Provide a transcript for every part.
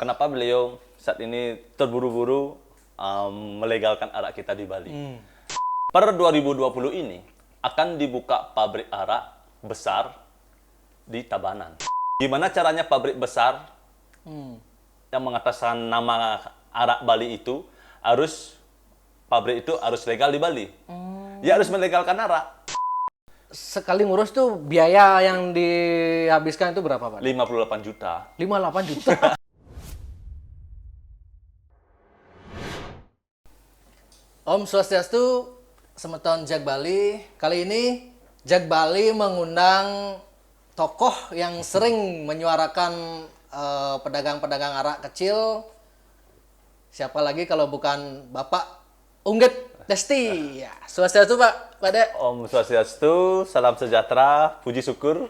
kenapa beliau saat ini terburu-buru melegalkan arak kita di Bali. Per 2020 ini akan dibuka pabrik arak besar di Tabanan. Gimana caranya pabrik besar yang mengataskan nama arak Bali itu pabrik itu harus legal di Bali. Ya harus melegalkan arak. Sekali ngurus tuh biaya yang dihabiskan itu berapa, Pak? 58 juta. 58 juta. Om Swastiastu, Semeton Jak Bali. Kali ini Jak Bali mengundang tokoh yang sering menyuarakan pedagang-pedagang arak kecil. Siapa lagi kalau bukan Bapak Ungget Desti. Ya, Swastiastu Pak, Pak Dek. Om Swastiastu, salam sejahtera, puji syukur.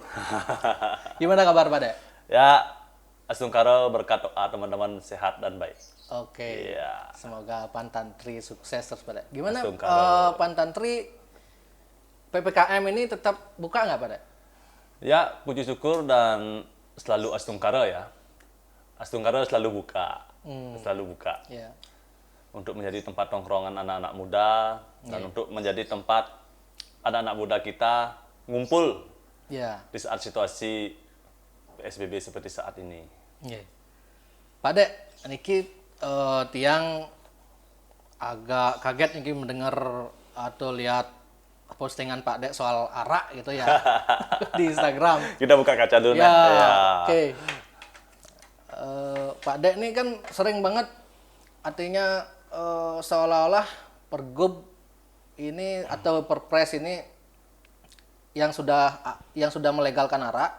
Gimana kabar Pak Dek? Ya, Asungkaro berkat doa teman-teman sehat dan baik. Oke, Iya. semoga Pantantri sukses terus Pak Dek. Gimana Asungkaro. Pantantri PPKM ini tetap buka nggak Pak Dek? Ya, puji syukur dan selalu Asungkaro ya. Asungkaro selalu buka, selalu buka. Ya. Untuk menjadi tempat tongkrongan anak-anak muda dan untuk menjadi tempat anak-anak muda kita ngumpul Ya. di saat situasi PSBB seperti saat ini. Iya. Pak Dek, niki tiang agak kaget niki mendengar atau lihat postingan Pak Dek soal arak gitu ya di Instagram. Kita buka kaca dulu, Ya, Nek. Ya. oke. Pak Dek ini kan sering banget artinya seolah-olah pergub ini atau perpres ini yang sudah melegalkan arak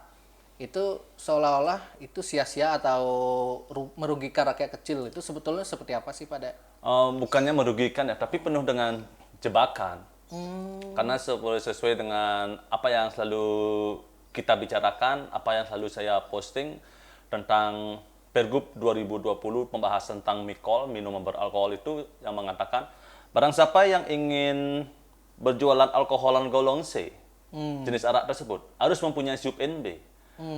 itu seolah-olah itu sia-sia atau merugikan rakyat kecil. Itu sebetulnya seperti apa sih Pak Dek? Bukannya merugikan ya, tapi penuh dengan jebakan. Karena sesuai dengan apa yang selalu kita bicarakan, apa yang selalu saya posting tentang Pergub 2020 pembahasan tentang mikol, minuman beralkohol itu yang mengatakan barang siapa yang ingin berjualan alkoholan golong C, jenis arak tersebut harus mempunyai sub NB.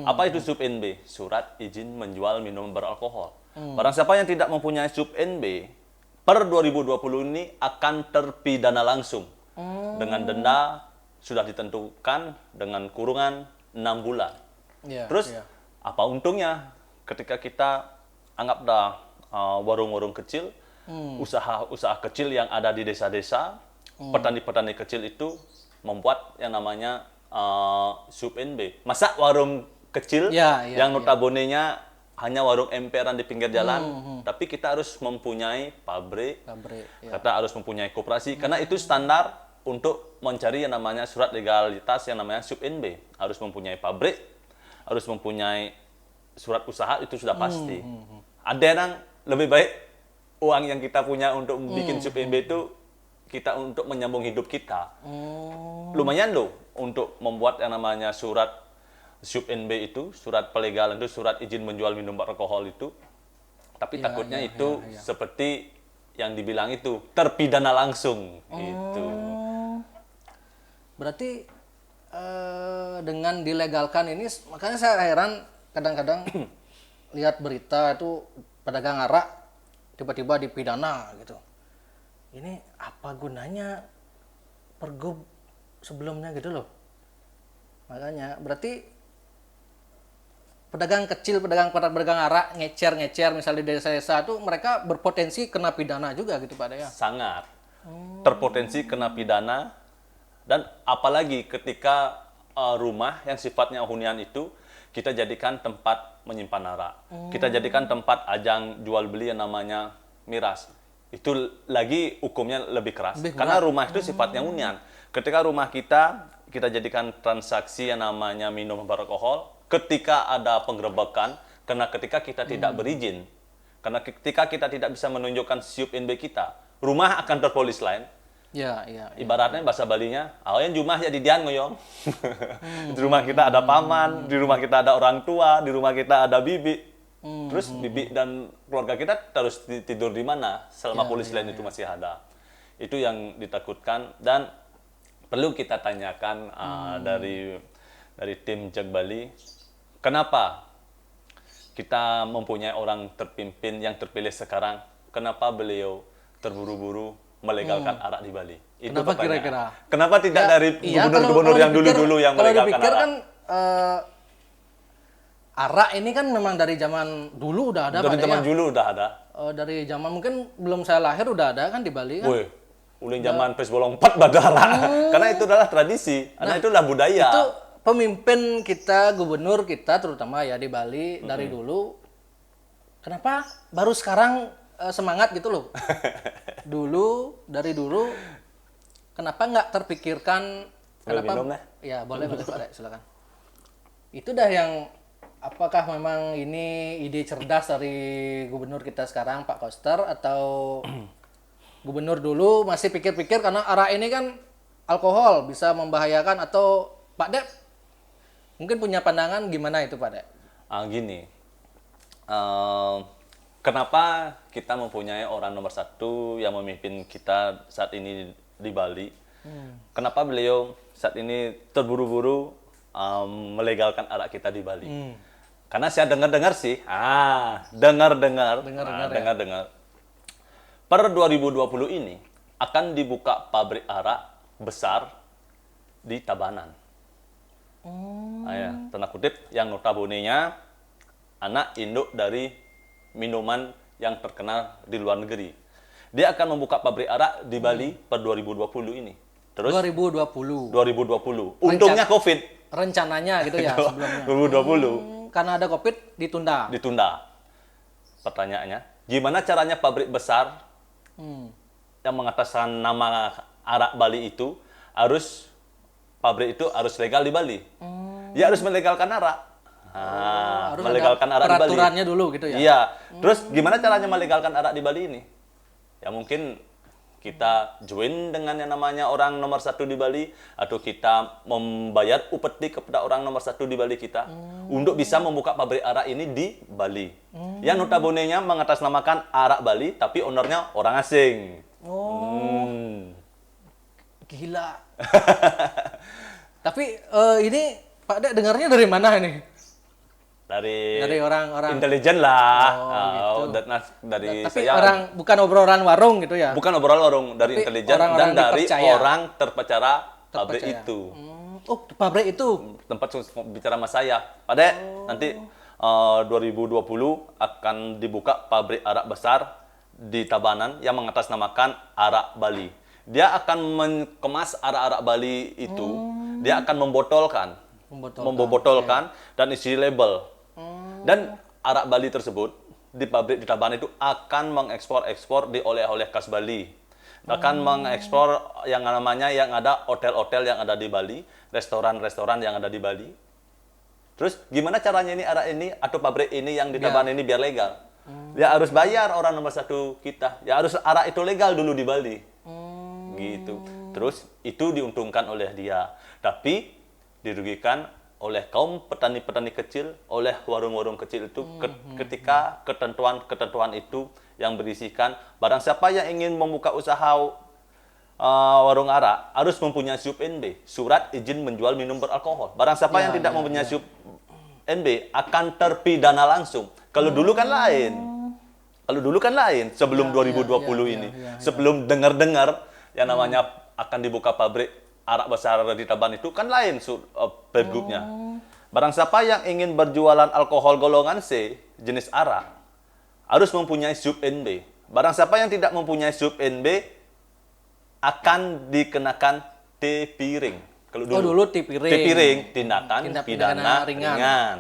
Apa itu sub NB? Surat izin menjual minuman beralkohol. Barang siapa yang tidak mempunyai sub NB, per 2020 ini akan terpidana langsung dengan denda sudah ditentukan dengan kurungan 6 bulan. Ya, Terus ya. apa untungnya ketika kita anggap dah warung-warung kecil, usaha-usaha kecil yang ada di desa-desa, petani-petani kecil itu membuat yang namanya sub NB. Masa warung kecil Ya, ya, yang notabene-nya hanya warung emperan di pinggir jalan, tapi kita harus mempunyai pabrik, Pabrik, ya. kita harus mempunyai koperasi, karena itu standar untuk mencari yang namanya surat legalitas yang namanya sub NB. Harus mempunyai pabrik, harus mempunyai surat usaha, itu sudah pasti. Ada yang lebih baik uang yang kita punya untuk bikin sub NB itu kita untuk menyambung hidup kita. Lumayan loh untuk membuat yang namanya surat sub NB itu, surat pelegalan itu, surat izin menjual minum beralkohol itu. Tapi Ya, takutnya ya, itu ya, ya. seperti yang dibilang itu terpidana langsung itu. Berarti dengan dilegalkan ini, makanya saya heran kadang-kadang lihat berita itu pedagang arak tiba-tiba dipidana gitu. Ini apa gunanya pergub sebelumnya gitu loh. Makanya berarti pedagang kecil, pedagang arak ngecer misalnya di desa-desa itu mereka berpotensi kena pidana juga gitu Pak Dea. Sangat terpotensi kena pidana, dan apalagi ketika rumah yang sifatnya hunian itu kita jadikan tempat menyimpan arak, kita jadikan tempat ajang jual beli yang namanya miras. Itu lagi hukumnya lebih keras, karena rumah itu sifatnya hunian. Ketika rumah kita jadikan transaksi yang namanya minum beralkohol, ketika ada penggerebekan, karena ketika kita tidak berizin, karena ketika kita tidak bisa menunjukkan sub NB kita, rumah akan terpolis lain. Ya, ya, ya. Ibaratnya bahasa Balinya, awen jumah jadi dian ngoyong. Di rumah kita ada paman, di rumah kita ada orang tua, di rumah kita ada bibi. Terus bibi dan keluarga kita terus tidur di mana selama polis lain itu masih ada. Itu yang ditakutkan, dan perlu kita tanyakan dari tim Jak Bali, kenapa kita mempunyai orang terpimpin yang terpilih sekarang, kenapa beliau terburu-buru melegalkan arak di Bali? Itu Kenapa pertanyaan. kira-kira? Kenapa tidak dari Iya, gubernur-gubernur yang dipikir- dulu-dulu yang kalau melegalkan dipikir arak? kan arak ini kan memang dari zaman dulu udah ada Dari Pak De, zaman ya. dulu udah ada. Dari zaman mungkin belum saya lahir udah ada kan di Bali kan. Woi, ulin zaman pes bolong 4 badara. Karena itu adalah tradisi, karena itu adalah budaya. Itu pemimpin kita, gubernur kita terutama ya di Bali dari dulu. Kenapa baru sekarang semangat gitu loh? Dari dulu kenapa nggak terpikirkan? Boleh Kenapa? minum, Neh? Ya boleh Pak De, silakan. Itu dah yang apakah memang ini ide cerdas dari gubernur kita sekarang Pak Koster atau gubernur dulu masih pikir-pikir karena arak ini kan alkohol bisa membahayakan atau Pak Dep mungkin punya pandangan gimana itu Pak Dep? Gini, kenapa kita mempunyai orang nomor satu yang memimpin kita saat ini di Bali? Kenapa beliau saat ini terburu-buru melegalkan arak kita di Bali? Karena saya dengar-dengar sih, dengar-dengar. Per 2020 ini akan dibuka pabrik arak besar di Tabanan. Ya, tanda kutip yang notabene-nya anak induk dari minuman yang terkenal di luar negeri. Dia akan membuka pabrik arak di Bali per 2020 ini. Terus 2020 Untungnya COVID rencananya gitu ya sebelumnya. 2020 Karena ada COVID ditunda. Pertanyaannya, gimana caranya pabrik besar yang mengataskan nama arak Bali itu pabrik itu harus legal di Bali? Ya harus melegalkan arak. Harus Melegalkan ada arak di Bali. peraturannya dulu gitu ya. Iya. Terus gimana caranya melegalkan arak di Bali ini? Ya mungkin kita join dengan yang namanya orang nomor satu di Bali, atau kita membayar upeti kepada orang nomor satu di Bali kita untuk bisa membuka pabrik arak ini di Bali. Yang notabene-nya mengatasnamakan arak Bali, tapi ownernya orang asing. Gila. Tapi ini Pak Dek dengarnya dari mana ini? Dari orang-orang. Intelijen lah. gitu. Dari Tapi saya bukan obrolan warung gitu ya? bukan obrolan warung, dari Tapi intelijen dan orang-orang dari dipercaya. orang terpercaya pabrik Terpercaya. itu. Oh, di pabrik itu. Tempat bicara sama saya. Pak Dek, nanti 2020 akan dibuka pabrik arak besar di Tabanan yang mengatasnamakan arak Bali. Dia akan mengemas arak-arak Bali itu, dia akan membotolkan dan isi label. Dan arak Bali tersebut di pabrik di Tabanan itu akan mengekspor di oleh-oleh khas Bali. Akan mengekspor yang ada hotel-hotel yang ada di Bali, restoran-restoran yang ada di Bali. Terus gimana caranya ini arak ini atau pabrik ini yang di Tabanan ini biar legal? Ya harus bayar orang nomor satu kita. Ya harus arak itu legal dulu di Bali. Gitu. Terus itu diuntungkan oleh dia. Tapi dirugikan oleh kaum petani-petani kecil, oleh warung-warung kecil itu ketika ketentuan-ketentuan itu yang berisikan barang siapa yang ingin membuka usaha warung arak harus mempunyai SUP NB, surat izin menjual minum beralkohol. Barang siapa yang tidak mempunyai SUP NB akan terpidana langsung. Kalau dulu kan lain. Sebelum 2020 ini. Sebelum dengar-dengar yang namanya akan dibuka pabrik arak besar di Tabanan itu kan lain pergubnya. Barang siapa yang ingin berjualan alkohol golongan C jenis arak harus mempunyai SUP NB. Barang siapa yang tidak mempunyai SUP NB akan dikenakan T-piring. Kalau dulu T-piring. T-piring, tindakan Tindak pidana pidana ringan.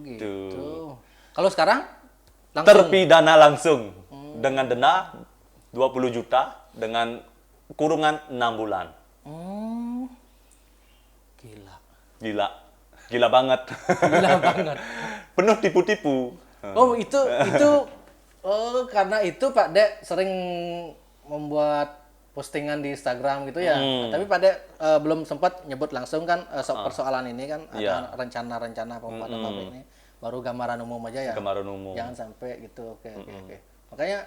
Gitu. Kalau sekarang langsung Terpidana langsung dengan denda 20 juta dengan kurungan 6 bulan. Gila banget. Gila banget. Penuh tipu-tipu. Oh, itu karena itu Pak Dek sering membuat postingan di Instagram gitu ya. Tapi Pak Dek belum sempat nyebut langsung kan persoalan ini kan ada rencana-rencana pembuatan pabrik ini. Baru gambaran umum aja ya. Gambaran umum. Jangan sampai gitu. Oke. Makanya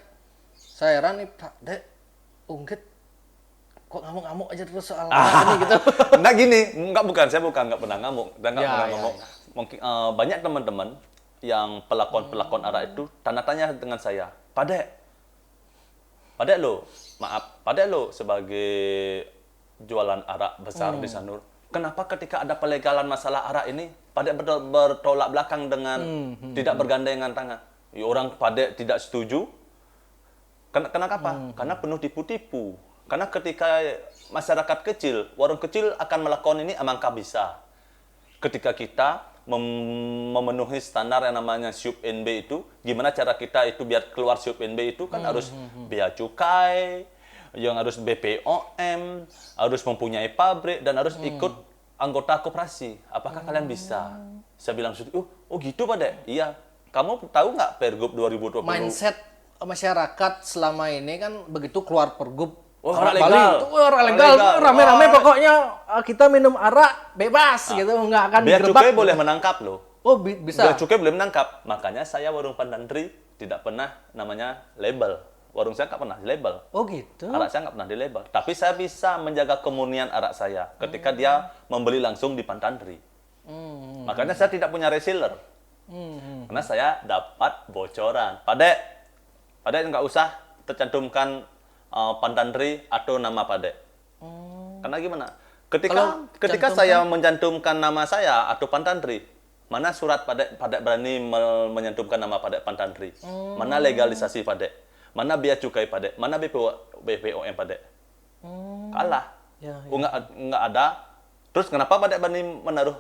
saya heran nih Pak Dek Unggit kok ngamuk-ngamuk aja terus soal ini gitu. Nah gini, bukan saya nggak pernah ngamuk, dan nggak pernah ngomong. Mungkin banyak teman-teman yang pelakon-pelakon arak itu tanda tanya dengan saya, Padek lo, maaf, Padek lo sebagai jualan arak besar di Sanur. Kenapa ketika ada pelegalan masalah arak ini, Padek bertolak belakang dengan tidak bergandengan tangan? Ya, orang Padek tidak setuju. Kenapa? Karena penuh tipu-tipu. Karena ketika masyarakat kecil, warung kecil akan melakukan ini amangka bisa. Ketika kita memenuhi standar yang namanya SIUP NB itu, gimana cara kita itu biar keluar SIUP NB itu kan harus bea cukai, yang harus BPOM, harus mempunyai pabrik dan harus ikut anggota koperasi. Apakah kalian bisa? Saya bilang, oh gitu Pak Dek. Iya. Kamu tahu nggak Pergub 2020? Mindset masyarakat selama ini kan begitu keluar Pergub. Arak Bali legal. itu arak legal, rame-rame pokoknya kita minum arak bebas gitu, nggak akan Bea digerebek. cukai boleh menangkap loh. Oh bisa. Bea cukai boleh menangkap. Makanya saya warung Pandantri tidak pernah namanya label. Warung saya nggak pernah label. Oh gitu. Arak saya nggak pernah di label. Tapi saya bisa menjaga kemurnian arak saya ketika dia membeli langsung di Pandantri. Makanya saya tidak punya reseller. Karena saya dapat bocoran. Padek nggak usah tercantumkan Pandantri atau nama Padek. Karena gimana? Ketika saya mencantumkan nama saya atau Pandantri, mana surat Padek berani menyantumkan nama Padek Pandantri? Mana legalisasi Padek? Mana bea cukai Padek? Mana BPOM Padek? Kalah. Nggak ada. Terus kenapa Padek berani menaruh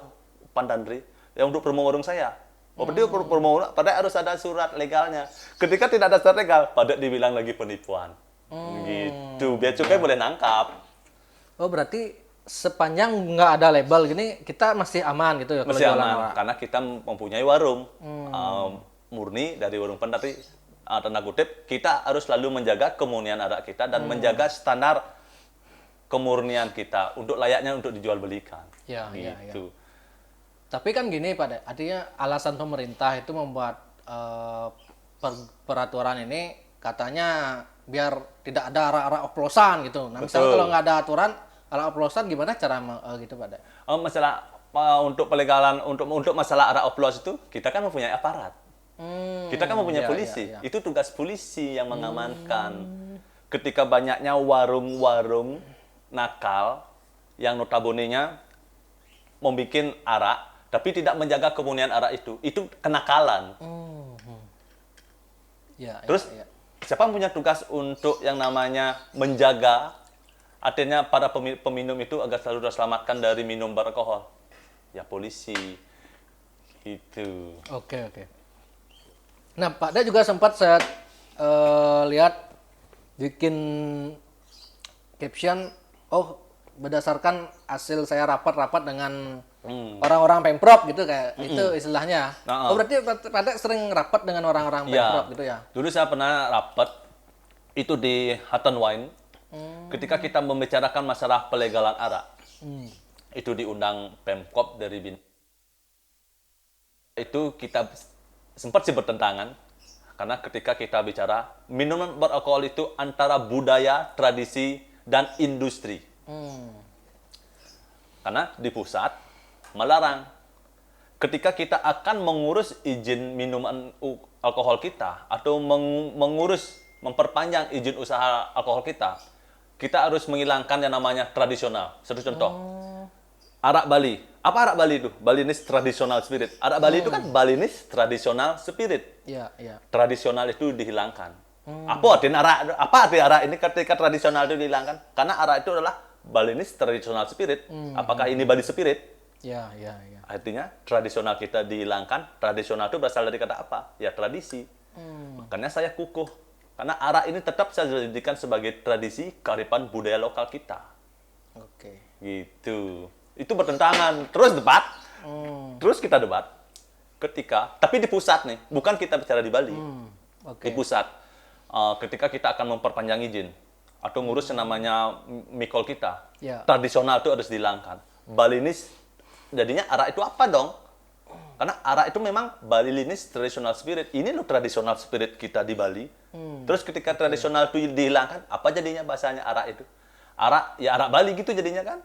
Pandantri? Yang untuk promo warung saya. Berarti promo Padek harus ada surat legalnya. Ketika tidak ada surat legal, Padek dibilang lagi penipuan. Gitu. Bea cukai boleh nangkap. Oh berarti sepanjang nggak ada label gini kita masih aman gitu ya? Masih aman karena kita mempunyai warung murni dari warung Pandantri. Tanda kutip, kita harus selalu menjaga kemurnian arak kita dan menjaga standar kemurnian kita untuk layaknya untuk dijual belikan. Ya, gitu. ya. Tapi kan gini Pak Dek, artinya alasan pemerintah itu membuat peraturan ini katanya biar tidak ada arak-arak oplosan gitu. Nah, misalnya kalau nggak ada aturan arak oplosan gimana cara gitu Pak Dek? Masalah untuk pelegalan untuk masalah arak oplos itu kita kan mempunyai aparat. Kita kan mempunyai polisi. Itu tugas polisi yang mengamankan. Ketika banyaknya warung-warung nakal yang notabene-nya membuat arak tapi tidak menjaga kemurnian arak itu kenakalan. Terus siapa yang punya tugas untuk yang namanya menjaga artinya para peminum itu agar selalu terselamatkan dari minum beralkohol? Ya polisi. Gitu. Oke. Nah, Pak Dek juga sempat saya lihat bikin caption, berdasarkan hasil saya rapat-rapat dengan orang-orang Pemprov gitu kayak itu istilahnya. Berarti Pak Dek sering rapat dengan orang-orang Pemprov gitu ya? Dulu saya pernah rapat itu di Hutton Wine ketika kita membicarakan masalah pelegalan arak. Itu diundang Pemkop dari itu kita sempat sih bertentangan karena ketika kita bicara minuman beralkohol itu antara budaya, tradisi, dan industri. Karena di pusat melarang. Ketika kita akan mengurus izin minuman alkohol kita atau memperpanjang izin usaha alkohol kita harus menghilangkan yang namanya tradisional. Satu contoh, arak Bali. Apa arak Bali itu? Balinese Traditional Spirit. Arak Bali itu kan Balinese Traditional Spirit. Iya. Tradisional itu dihilangkan. Apa arti arak ini ketika tradisional itu dihilangkan? Karena arak itu adalah Balinese Traditional Spirit. Apakah ini Bali Spirit? Iya. Artinya tradisional kita dihilangkan. Tradisional itu berasal dari kata apa? Ya tradisi. Makanya saya kukuh. Karena arak ini tetap saya jadikan sebagai tradisi kearifan budaya lokal kita. Oke. Gitu. Itu bertentangan. Terus debat. Terus kita debat. Tapi di pusat nih. Bukan kita bicara di Bali. Di pusat. Ketika kita akan memperpanjang izin. Atau ngurus yang namanya mikol kita. Tradisional itu harus dihilangkan. Balinese. Jadinya arak itu apa dong? Karena arak itu memang Balinese Traditional Spirit. Ini loh tradisional spirit kita di Bali. Terus ketika tradisional itu dihilangkan, apa jadinya bahasanya arak itu? Arak Bali gitu jadinya kan?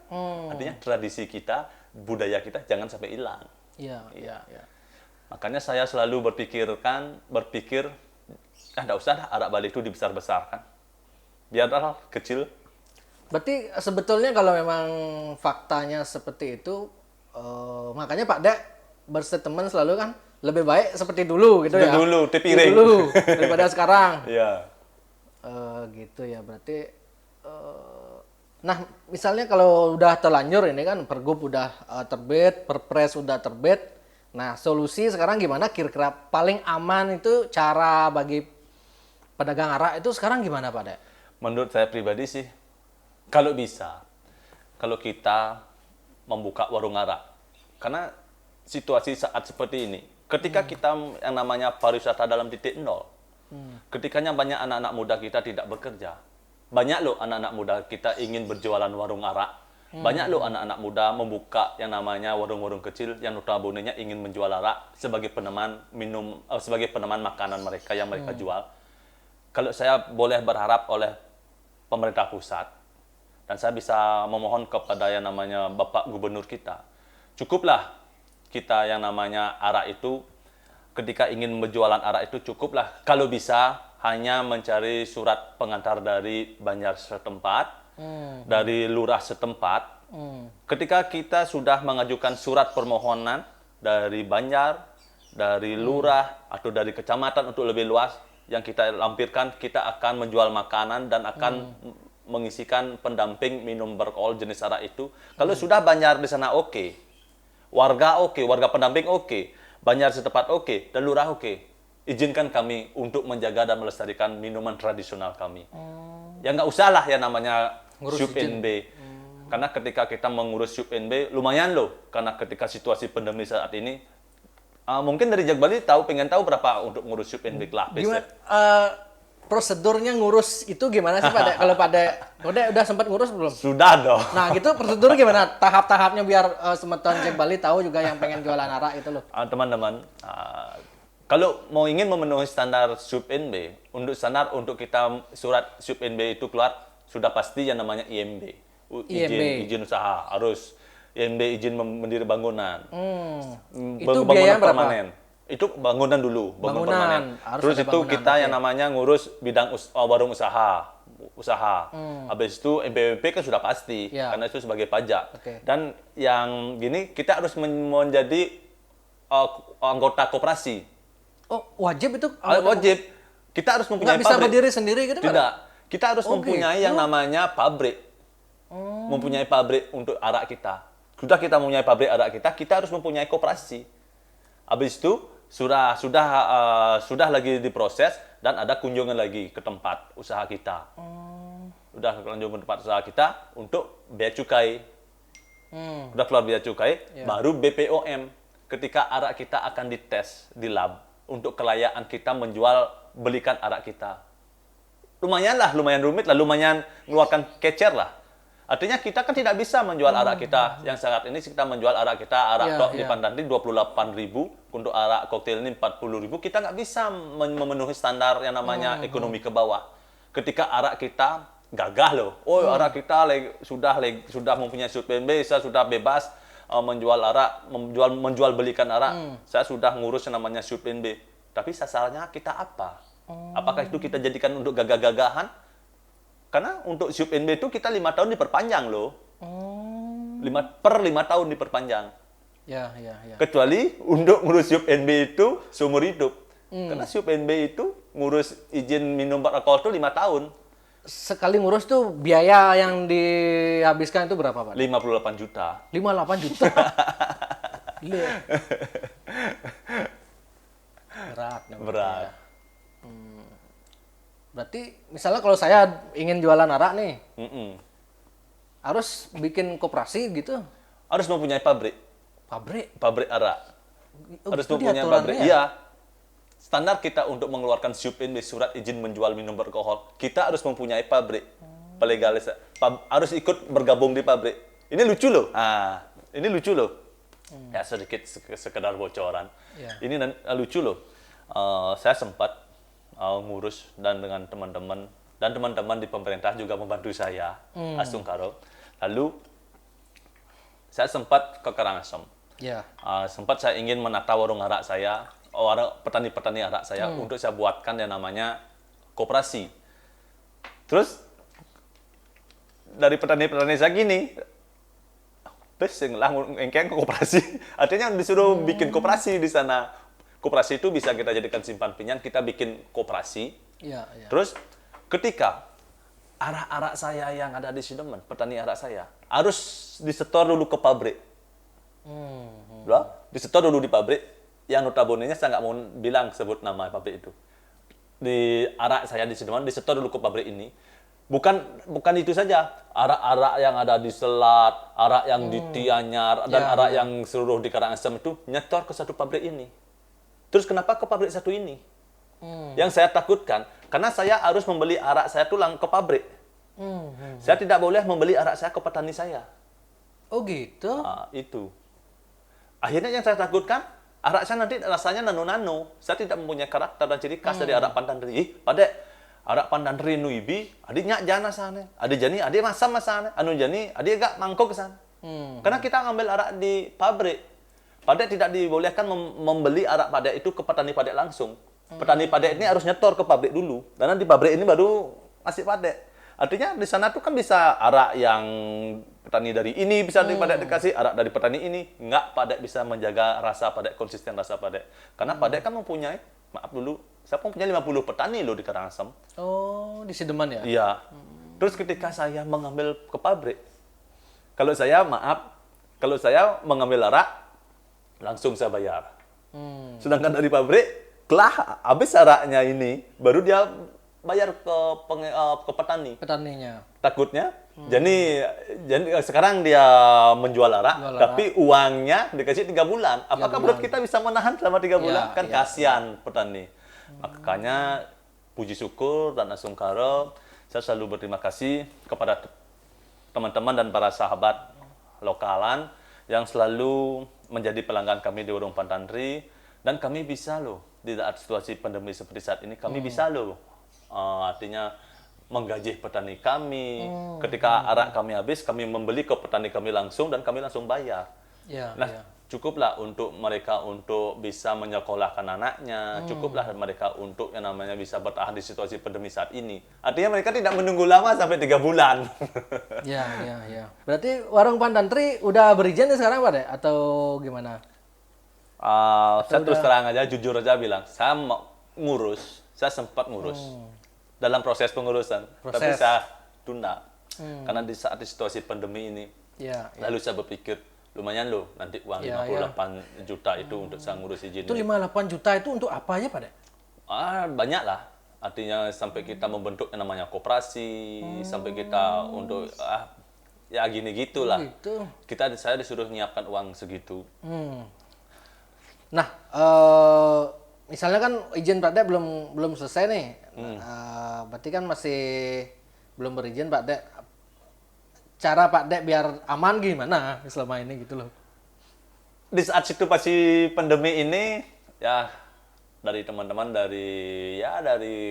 Artinya tradisi kita, budaya kita jangan sampai hilang. Iya. Makanya saya selalu berpikir, enggak usah dah arak Bali itu dibesar-besarkan. Biarlah kecil. Berarti sebetulnya kalau memang faktanya seperti itu, makanya Pak Dek berstatement selalu kan lebih baik seperti dulu gitu ya. Seperti dulu, tip piring. Dulu daripada sekarang. Iya. Gitu ya, berarti nah misalnya kalau udah terlanjur ini kan pergub udah terbit, perpres udah terbit, nah solusi sekarang gimana kira-kira paling aman itu cara bagi pedagang arak itu sekarang gimana Pak Dek? Menurut saya pribadi sih, kalau bisa, kalau kita membuka warung arak, karena situasi saat seperti ini, ketika kita yang namanya pariwisata dalam titik nol, ketikanya banyak anak-anak muda kita tidak bekerja. Banyak loh anak-anak muda kita ingin berjualan warung arak. Banyak loh anak-anak muda membuka yang namanya warung-warung kecil yang notabene-nya ingin menjual arak sebagai peneman sebagai peneman makanan mereka yang mereka jual. Kalau saya boleh berharap oleh pemerintah pusat, dan saya bisa memohon kepada yang namanya Bapak Gubernur kita, cukuplah kita yang namanya arak itu, ketika ingin berjualan arak itu cukuplah kalau bisa hanya mencari surat pengantar dari banjar setempat, dari lurah setempat. Ketika kita sudah mengajukan surat permohonan dari banjar, dari lurah, atau dari kecamatan untuk lebih luas, yang kita lampirkan, kita akan menjual makanan dan akan mengisikan pendamping minum beralkohol jenis arak itu. Kalau sudah banjar di sana oke, warga pendamping oke, banjar setempat oke, dan lurah oke, izinkan kami untuk menjaga dan melestarikan minuman tradisional kami. Ya nggak usah lah ya namanya SUP NB. Karena ketika kita mengurus SUP NB, lumayan loh. Karena ketika situasi pandemi saat ini, mungkin dari Jak Bali pengen tahu berapa untuk ngurus SUP NB Kelapis. Gimana, prosedurnya ngurus itu gimana sih Pak Dek? Kalau Pak Dek udah sempat ngurus belum? Sudah dong. Nah gitu prosedur gimana? Tahap-tahapnya biar semeton Jak Bali tahu juga yang pengen jualan arak itu loh. Teman-teman, kalau mau ingin memenuhi standar SUP NB, untuk kita surat SUP NB itu keluar, sudah pasti yang namanya IMB. Izin usaha, harus IMB izin mendirikan bangunan. Itu bangunan biaya berapa? permanen. Itu bangunan dulu, bangunan permanen. Terus itu bangunan, kita yang namanya ngurus bidang warung usaha. Habis itu NPWP kan sudah pasti, karena itu sebagai pajak. Dan yang gini kita harus menjadi anggota koperasi. Oh, wajib itu? Wajib. Kita harus mempunyai nggak bisa pabrik. berdiri sendiri gitu? Tidak. Kita harus mempunyai yang namanya pabrik. Mempunyai pabrik untuk arak kita. Sudah kita mempunyai pabrik arak kita harus mempunyai koperasi. Habis itu sudah lagi diproses dan ada kunjungan lagi ke tempat usaha kita. Sudah kunjungan ke tempat usaha kita untuk bea cukai. Sudah keluar bea cukai, baru BPOM. Ketika arak kita akan dites di lab untuk kelayakan kita belikan arak kita. Lumayan rumit lah, lumayan mengeluarkan kecer lah. Artinya kita kan tidak bisa menjual arak kita. Yang saat ini kita menjual arak kita, di Pandanti 28.000, untuk arak koktail ini 40.000. Kita nggak bisa memenuhi standar yang namanya ekonomi ke bawah. Ketika arak kita gagah loh. Arak kita sudah mempunyai SUP NB, saya sudah bebas menjual arak, menjual belikan arak. Saya sudah ngurus yang namanya SUP NB. Tapi sasarannya kita apa? Apakah itu kita jadikan untuk gagah-gagahan? Karena untuk SUP NB itu kita 5 tahun diperpanjang loh. 5 tahun diperpanjang. Ya. Kecuali untuk ngurus SUP NB itu seumur hidup. Karena SUP NB itu ngurus izin minum beralkohol itu 5 tahun. Sekali ngurus tuh biaya yang dihabiskan itu berapa Pak? 58 juta. 58 juta? Gila. Berat. Ya. Berarti misalnya kalau saya ingin jualan arak nih, harus bikin koperasi gitu? Harus mempunyai pabrik. Pabrik arak. Harus mempunyai pabrik. Iya. Standar kita untuk mengeluarkan SUP NB, surat izin menjual minum beralkohol, kita harus mempunyai pabrik. Harus ikut bergabung di pabrik. Ini lucu loh. Ini lucu loh. Ya sedikit sekedar bocoran. Ini lucu loh. Saya sempat ngurus dan dengan teman-teman di pemerintah juga membantu saya, Astung Karo. Lalu saya sempat ke Karangasem. Ya. Sempat saya ingin menata warung arak saya, petani-petani arak saya untuk saya buatkan yang namanya koperasi. Terus dari petani-petani saya gini, pesing lah engkeng koperasi. Artinya disuruh bikin koperasi di sana. Koperasi itu bisa kita jadikan simpan pinjam, kita bikin koperasi. Ya, ya. Terus ketika arak-arak saya yang ada di Sidemen, petani arak saya, harus disetor dulu ke pabrik. Disetor dulu di pabrik, yang notabene-nya saya nggak mau bilang sebut nama pabrik itu. Di arak saya di Sidemen, disetor dulu ke pabrik ini. Bukan itu saja, arak-arak yang ada di Selat, arak yang di Tianyar, dan arak yang seluruh di Karangasem itu nyetor ke satu pabrik ini. Terus kenapa ke pabrik satu ini? Yang saya takutkan, karena saya harus membeli arak saya tulang ke pabrik. Saya tidak boleh membeli arak saya ke petani saya. Oh gitu? Itu. Akhirnya yang saya takutkan, arak saya nanti rasanya nano-nano. Saya tidak mempunyai karakter dan ciri khas dari arak Pandandri. Pada arak Pandandri nuibi, adi nyak jana sana. Adi jani, adi masam sana. Anu jani, adi agak mangkok ke sana. Karena kita ngambil arak di pabrik. Padek tidak dibolehkan membeli arak padek itu ke petani padek langsung. Petani padek ini harus nyetor ke pabrik dulu. Dan di pabrik ini baru masih padek. Artinya di sana tuh kan bisa arak yang petani dari ini bisa di padek dikasih, arak dari petani ini. Enggak, padek bisa menjaga rasa padek, konsisten rasa padek. Karena padek kan mempunyai, maaf dulu, saya mempunyai 50 petani loh di Karangasem. Oh, di Sidemen ya? Iya. Terus ketika saya mengambil ke pabrik, kalau saya mengambil arak, langsung saya bayar. Sedangkan dari pabrik, telah habis araknya ini, baru dia bayar ke petani. Petaninya. Takutnya, jadi sekarang dia menjual arak, tapi uangnya dikasih 3 bulan. Apakah menurut kita bisa menahan selama 3 bulan? Kan kasihan petani. Makanya puji syukur dan asungkara, saya selalu berterima kasih kepada teman-teman dan para sahabat lokalan yang selalu menjadi pelanggan kami di Warung Pandandri, dan kami bisa loh di saat situasi pandemi seperti saat ini kami bisa loh artinya menggaji petani kami. Ketika arak kami habis, kami membeli ke petani kami langsung dan kami langsung bayar. Cukuplah untuk mereka untuk bisa menyekolahkan anaknya, cukuplah mereka untuk yang namanya bisa bertahan di situasi pandemi saat ini. Artinya mereka tidak menunggu lama sampai 3 bulan. Ya. Berarti Warung Pandandri udah berizin nih sekarang Pak Dek? Atau gimana? Saya terus terang aja, jujur aja bilang, saya saya sempat ngurus dalam proses pengurusan, tapi saya tunda. Karena di saat situasi pandemi ini, lalu saya berpikir, lumayan loh nanti uang 58 juta itu untuk saya ngurus izin. Itu 58 juta itu untuk apa aja Pak Dek? Banyak lah. Artinya sampai kita membentuk yang namanya koperasi, sampai kita untuk ya gini gitulah. Gitu. Saya disuruh menyiapkan uang segitu. Nah, misalnya kan izin Pak Dek belum selesai nih. Berarti kan masih belum berizin Pak Dek. Cara Pak Dek biar aman gimana selama ini gitu loh? Di saat situasi pandemi ini, ya dari teman-teman dari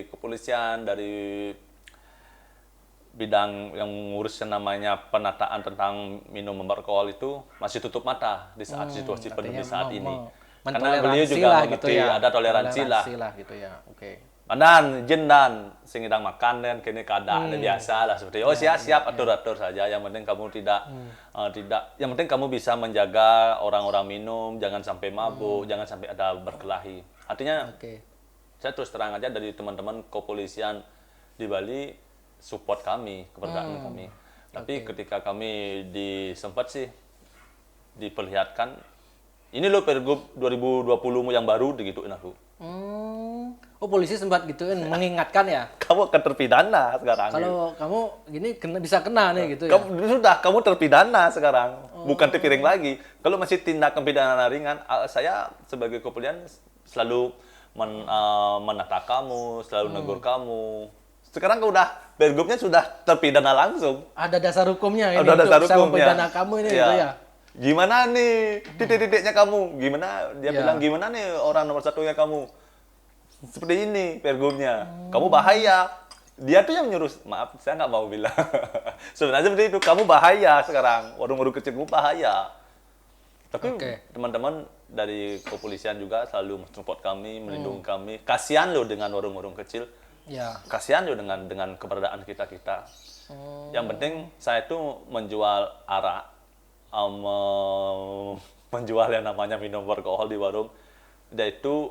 kepolisian, dari bidang yang ngurus yang namanya penataan tentang minum beralkohol itu masih tutup mata di saat situasi pandemi saat ini. Karena beliau juga mengerti gitu ada toleransi lah gitu ya. Oke. Dan izin dan sing idang makan dan kini keadaan biasa lah seperti siap atur saja, yang penting kamu tidak yang penting kamu bisa menjaga orang-orang minum, jangan sampai mabuk, jangan sampai ada berkelahi. Artinya saya terus terang aja dari teman-teman kepolisian di Bali support kami, keberadaan kami. Tapi ketika kami sempat sih diperlihatkan ini loh Pergub 2020 yang baru digituin aku. Oh, polisi sempat gituin mengingatkan ya? Kamu akan terpidana sekarang. Kalau kamu gini bisa kena nih gitu ya? Kamu terpidana sekarang. Bukan terpiring lagi. Kalau masih tindakan pidana ringan, saya sebagai kepolisian selalu menata kamu, selalu negur kamu. Sekarang Pergubnya sudah terpidana langsung. Ada dasar hukumnya ini ada dasar untuk hukumnya. mempidana kamu ini gitu ya? Gimana nih titik-titiknya kamu? Gimana dia bilang gimana nih orang nomor satunya kamu? Seperti ini Pergubnya. Kamu bahaya. Dia tuh yang nyuruh. Maaf, saya nggak mau bilang. Sebenarnya seperti itu. Kamu bahaya sekarang. Warung-warung kecil kamu bahaya. Tapi Oke. teman-teman dari kepolisian juga selalu support kami, melindungi kami. Kasihan loh dengan warung-warung kecil. Ya. Kasihan loh dengan keberadaan kita-kita. Yang penting saya itu menjual arak, menjual yang namanya minum beralkohol di warung. Dan itu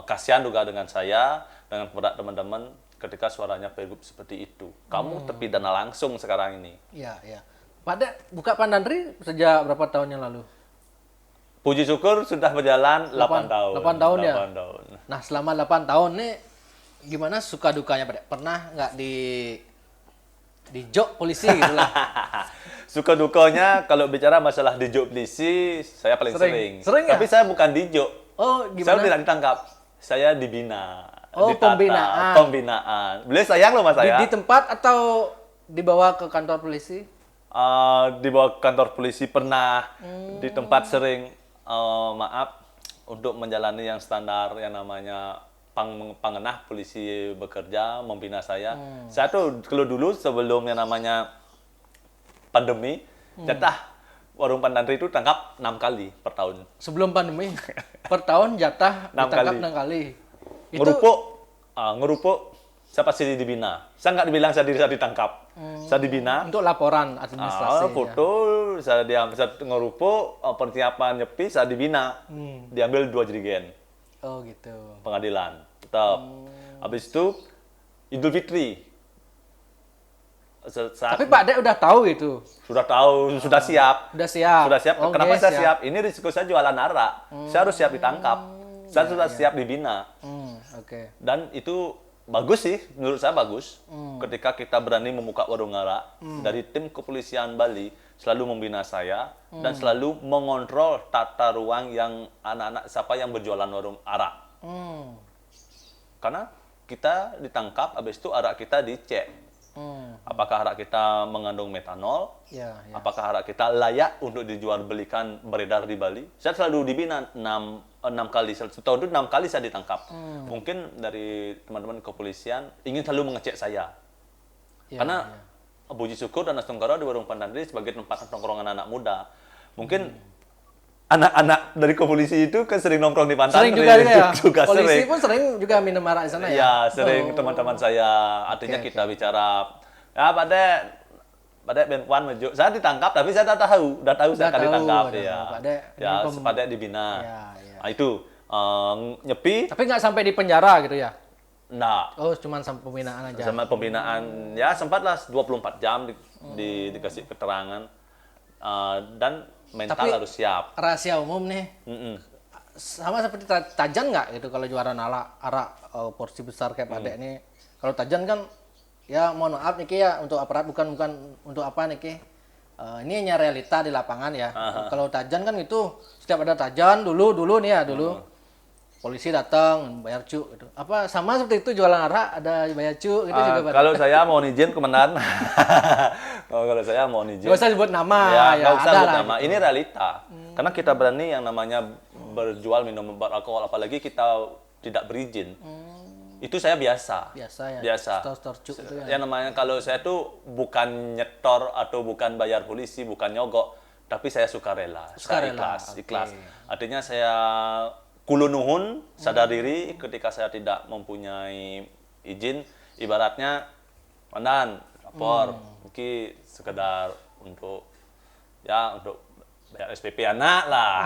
kasihan juga dengan saya, dengan kepada teman-teman ketika suaranya pergub seperti itu. Kamu terpidana langsung sekarang ini. Ya, ya. Pak Dek, buka Pandandri sejak berapa tahun yang lalu? Puji syukur sudah berjalan 8 tahun. 8 tahun ya? 8 tahun. Nah, selama 8 tahun nih gimana suka dukanya Pak Dek? Pernah nggak di jok polisi gitu lah? Suka dukanya kalau bicara masalah di jok polisi, saya paling Sering. sering. Sering ya? Tapi saya bukan di jok. Oh, Saya gimana? tidak ditangkap. Saya dibina. Oh, ditata, pembinaan. Pembinaan. Beliau sayang loh mas saya. Di tempat atau dibawa ke kantor polisi? Di bawah kantor polisi pernah, di tempat sering, maaf, untuk menjalani yang standar yang namanya pangenah polisi bekerja, membina saya. Saya tuh kalau dulu sebelum yang namanya pandemi, jatah warung Pandandri itu tangkap 6 kali per tahun. Sebelum pandemi, per tahun jatah 6 ditangkap kali. 6 kali. Itu Ngerupuk, saya pasti dibina. Saya nggak dibilang saya ditangkap. Saya dibina. untuk laporan administrasi. Ya. Foto, saya ngerupuk, persiapan nyepi, saya dibina. Diambil 2 jerigen Oh gitu. pengadilan. Tetap. Habis itu Idul Fitri. Saat Tapi Pak Dek udah tahu itu, sudah tahu, sudah siap. udah siap. Sudah siap. Oke, Kenapa saya siap? Ini risiko saya jualan arak. Saya harus siap ditangkap. Saya sudah siap dibina. Oke. Dan itu bagus sih, menurut saya bagus. Ketika kita berani membuka warung arak, dari tim kepolisian Bali selalu membina saya dan selalu mengontrol tata ruang yang anak-anak siapa yang berjualan warung arak. Karena kita ditangkap, habis itu arak kita dicek. Apakah arak kita mengandung metanol? Ya, ya. Apakah arak kita layak untuk dijual belikan beredar di Bali? Saya selalu dibina 6 kali, setahun itu 6 kali saya ditangkap. Mungkin dari teman-teman kepolisian ingin selalu mengecek saya. Ya, Karena Puji Syukur dan Astungkara di Warung Pandandri sebagai tempat tongkrongan anak muda. Mungkin anak-anak dari kepolisi itu kan sering nongkrong di Pandandri. Sering juga ya. Juga Polisi sering. pun sering juga minum arak di sana ya. Ya, sering teman-teman saya. Artinya Oke, kita bicara, ya Pak Dek Ben Puan mejuk. Saya ditangkap tapi saya udah tahu saya akan tahu, ditangkap udah ya. tahu. Pak Dek, Ya, ini Pak Dek dibina. Ya, ya. Nah, itu nyepi. Tapi nggak sampai di penjara gitu ya? Nah, Oh, cuman sampai pembinaan aja. sama pembinaan ya sempatlah 24 jam dikasih keterangan. Dan mental Tapi- harus siap. Rahasia umum nih, Mm-mm. sama seperti Tajan nggak gitu kalau jualan arak porsi besar kayak Pak Dek ini. Kalau Tajan kan, ya mohon maaf nih Ki ya, untuk aparat bukan untuk apa nih Ki. Ini hanya realita di lapangan ya. Kalau Tajan kan itu setiap ada Tajan dulu nih ya dulu. Polisi datang bayar cuk gitu. Apa sama seperti itu jualan arak ada bayar cuk gitu juga Pak? Kalau saya mau izin komandan. Kalau saya mau izin. Nggak usah sebut nama Ya, ya, nggak usah ada sebut lah nama. gitu. Ini realita. Karena kita berani yang namanya berjual minum beralkohol, apalagi kita tidak berizin. Itu saya biasa. Biasa ya. Biasa. Store cuk itu ya. Yang namanya kalau saya tuh bukan nyetor atau bukan bayar polisi, bukan nyogok, tapi saya sukarela. Saya Sukarela, ikhlas. oke. Artinya saya kulunuhun, sadar diri ketika saya tidak mempunyai izin, ibaratnya Mandan, lapor, mungkin sekedar untuk bayar SPP anak lah.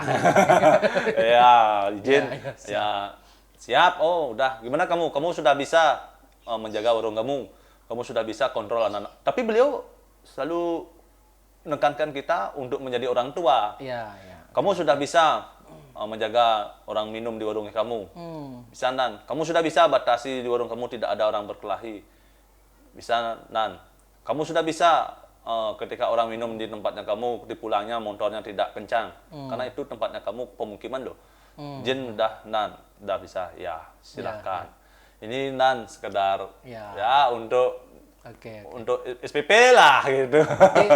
Ya, izin. Ya, siap. Oh, udah. Gimana kamu? Kamu sudah bisa menjaga warung kamu. Kamu sudah bisa kontrol anak-anak. Tapi beliau selalu menekankan kita untuk menjadi orang tua. Iya, iya. Kamu sudah bisa menjaga orang minum di warung kamu. Bisa, Nan. Kamu sudah bisa batasi di warung kamu tidak ada orang berkelahi. Bisa, Nan. Kamu sudah bisa ketika orang minum di tempatnya kamu, di pulangnya motornya tidak kencang. Karena itu tempatnya kamu pemukiman loh. Jin udah, Nan. Udah bisa. Ya, silakan. Ini, Nan, sekedar ya untuk Oke. untuk SPP lah gitu. Jadi,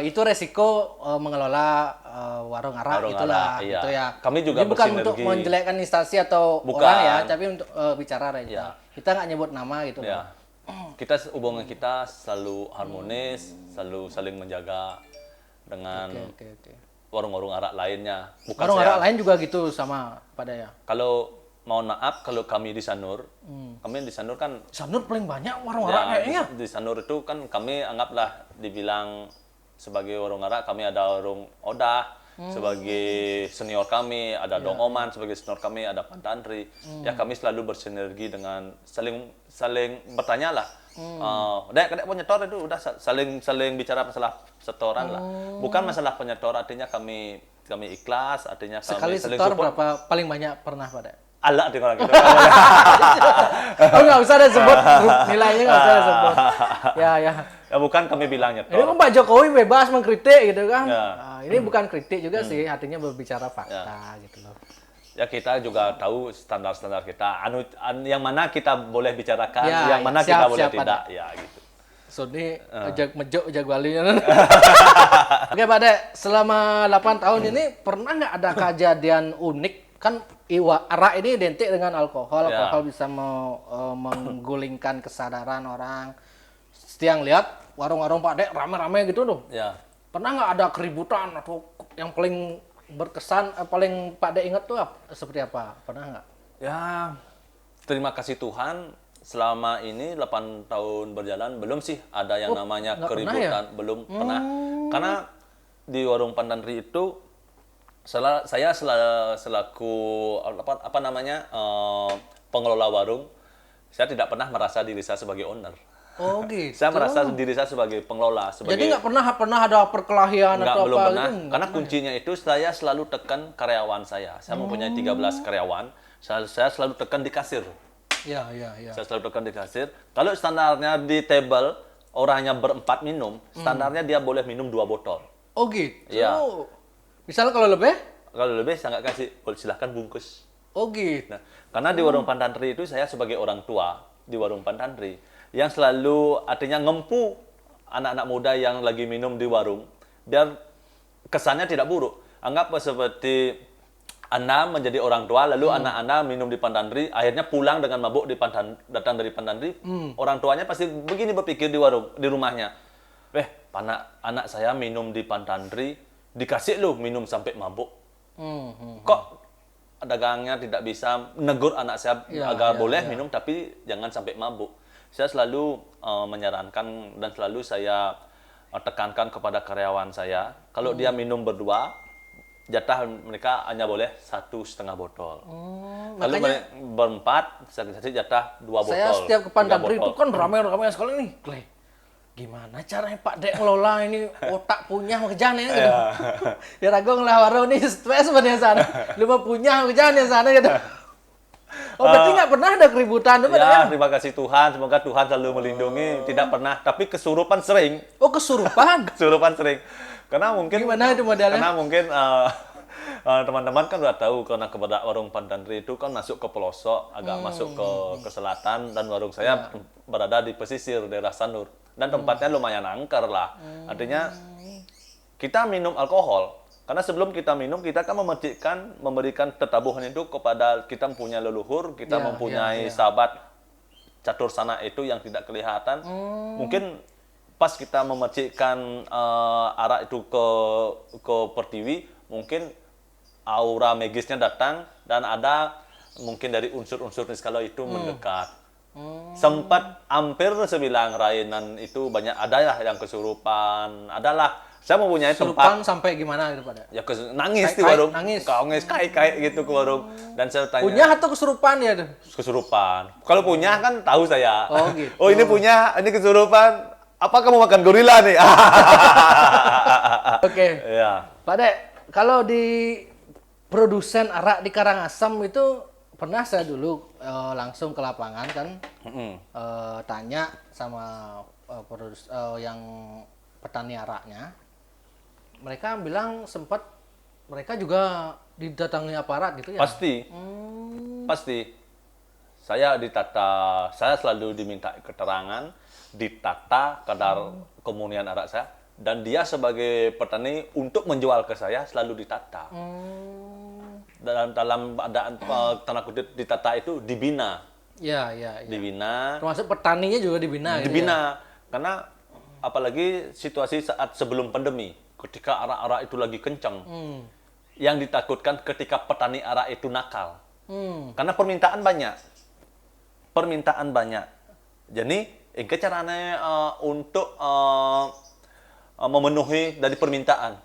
itu resiko mengelola warung arak Warung itulah arak, iya. gitu ya. Kami juga Jadi bukan untuk bersinergi. menjelekkan instansi atau Bukan. orang ya, tapi untuk bicara aja. Iya. Kita nggak nyebut nama gitu. Ya. Kita hubungan kita selalu harmonis, selalu saling menjaga dengan Oke. warung-warung arak lainnya. Bukan Warung saya. arak lain juga gitu sama pada ya. Kalau mohon maaf, kalau kami di Sanur, kami di Sanur kan Sanur paling banyak warung arak ya, kayaknya. di Sanur itu kan kami anggaplah dibilang sebagai warung arak, kami ada warung Odah sebagai senior kami, ada Dong Oman sebagai senior kami, ada Pantandri. Ya kami selalu bersinergi dengan saling bertanya lah. Dek, kadek penyetor itu udah saling bicara masalah setoran lah. Bukan masalah penyetor, artinya kami ikhlas, artinya kami Sekali saling setor support. berapa paling banyak pernah pada? Alah di orang gitu. Oh nggak usah ada sebut nilainya, nggak usah ada sebut. Ya. Ya bukan kami bilang Ini nyetor. kan Pak Jokowi bebas mengkritik gitu kan. Ya. Nah, ini bukan kritik juga sih, artinya berbicara fakta gitu loh. Ya kita juga tahu standar-standar kita. Yang mana kita boleh bicarakan, Ya, yang mana siap, kita boleh siap, tidak. Ya gitu. So ini mejuk Bali. Oke Pak Dek, selama 8 tahun ini pernah nggak ada kejadian unik? Kan arak ini identik dengan alkohol. Ya. Alkohol bisa menggulingkan kesadaran orang. Setiap lihat warung-warung Pak Dek rame-rame gitu tuh. Ya. Pernah nggak ada keributan atau yang paling berkesan, paling Pak Dek ingat tuh seperti apa? Pernah nggak? Ya, terima kasih Tuhan. Selama ini 8 tahun berjalan belum sih ada yang namanya nggak pernah keributan, belum pernah. Karena di warung Pantandri itu saya selaku apa namanya pengelola warung, saya tidak pernah merasa diri saya sebagai owner. Oh gitu. Saya merasa diri saya sebagai pengelola, sebagai Jadi nggak pernah ada perkelahian Enggak, atau belum apa pernah. gitu? Karena kuncinya itu saya selalu tekan karyawan saya. Saya mempunyai 13 karyawan. Saya selalu tekan di kasir. Ya. Saya selalu tekan di kasir. Kalau standarnya di table, orangnya berempat minum, standarnya dia boleh minum 2 botol. Oh gitu. Iya. Misalnya kalau lebih? Kalau lebih saya nggak kasih, silahkan bungkus. Oh gitu. Nah, karena di warung Pantandri itu saya sebagai orang tua di warung Pantandri yang selalu artinya ngempu anak-anak muda yang lagi minum di warung biar kesannya tidak buruk. Anggap seperti Anda menjadi orang tua lalu anak Anda minum di Pantandri, akhirnya pulang dengan mabuk datang dari Pantandri, orang tuanya pasti begini berpikir di warung di rumahnya. Anak saya minum di Pantandri, dikasih lu minum sampai mabuk. Kok dagangnya tidak bisa negur anak saya agar boleh minum tapi jangan sampai mabuk. Saya selalu menyarankan dan selalu saya tekankan kepada karyawan saya, kalau dia minum berdua, jatah mereka hanya boleh 1,5 botol. Kalau mereka berempat, saya kasih jatah 2 botol. Saya setiap ke Pantandri 3 itu botol. kan ramai-ramai sekali nih. Kleh, gimana caranya Pak Dek ngelola ini otak punya kerjaan ya gitu. Ya ragu ngelah warung ini stres sebenarnya sana. Lu mah punya kerjaan yang sana gitu. Oh berarti nggak pernah ada keributan tuh Pak Dek? Ya, terima kasih Tuhan. Semoga Tuhan selalu melindungi. Tidak pernah, tapi kesurupan sering. Oh kesurupan? Kesurupan sering. Karena mungkin Gimana itu modelnya? Karena mungkin teman-teman kan udah tahu karena kepada warung Pantandri itu kan masuk ke pelosok, agak masuk ke selatan, dan warung saya berada di pesisir daerah Sanur. Dan tempatnya lumayan angker lah. Artinya kita minum alkohol. Karena sebelum kita minum, kita kan memberikan tetabuhan itu kepada kita mempunyai leluhur, kita mempunyai sahabat catur sana itu yang tidak kelihatan. Mungkin pas kita memercikkan arak itu ke pertiwi, mungkin aura magisnya datang dan ada mungkin dari unsur-unsur niskala itu mendekat. Sempat hampir sebilang rainan itu banyak, ada ya yang kesurupan, adalah. Saya mempunyai Kesurupan tempat sampai gimana gitu Pak Dek? ya nangis di Kayak warung, nangis. kaongis kayak gitu ke warung, dan saya tanya Punya atau kesurupan ya tuh? kesurupan. Kalau punya kan tahu saya. Oh, gitu. Oh ini punya, ini kesurupan. Apa kamu makan gorila nih? Oke. Ya. Pak Dek, kalau di produsen arak di Karangasem itu pernah saya dulu langsung ke lapangan kan, tanya sama yang petani araknya. Mereka bilang sempat mereka juga didatangi aparat gitu ya? Pasti. Pasti. Saya selalu diminta keterangan, ditata kadar kemunian arak saya, dan dia sebagai petani untuk menjual ke saya selalu ditata. Dalam keadaan tanda kutip ditata itu dibina. Ya. Dibina. Termasuk petaninya juga dibina. Gitu Dibina. Karena apalagi situasi saat sebelum pandemi ketika arak-arak itu lagi kencang. Yang ditakutkan ketika petani arak itu nakal. Karena permintaan banyak. Jadi, ini caranya untuk memenuhi dari permintaan.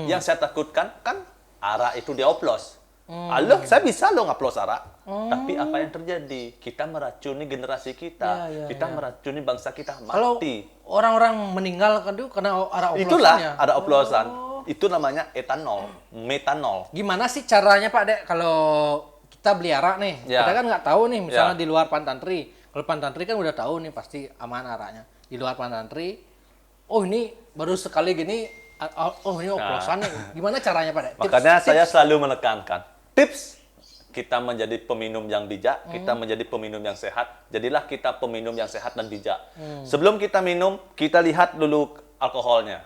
Yang saya takutkan kan arak itu dioplos. Halo, saya bisa loh ngaplos arak. Tapi apa yang terjadi? Kita meracuni generasi kita. Kita meracuni bangsa kita. Kalau Mati. orang-orang meninggal kan tuh karena arak oplosan Itulah ya? ada oplosan. Itu namanya etanol, metanol. Gimana sih caranya Pak Dek kalau kita beli arak nih? Ya. Kita kan nggak tahu nih misalnya Ya. di luar Pantantri. Kalau Pantantri kan udah tahu nih pasti aman araknya. Di luar Pantantri, oh ini baru sekali gini, oh ini oplosan nih. Gimana caranya Pak Dek? Makanya saya selalu menekankan tips kita menjadi peminum yang bijak, kita menjadi peminum yang sehat. Jadilah kita peminum yang sehat dan bijak. Sebelum kita minum, kita lihat dulu alkoholnya.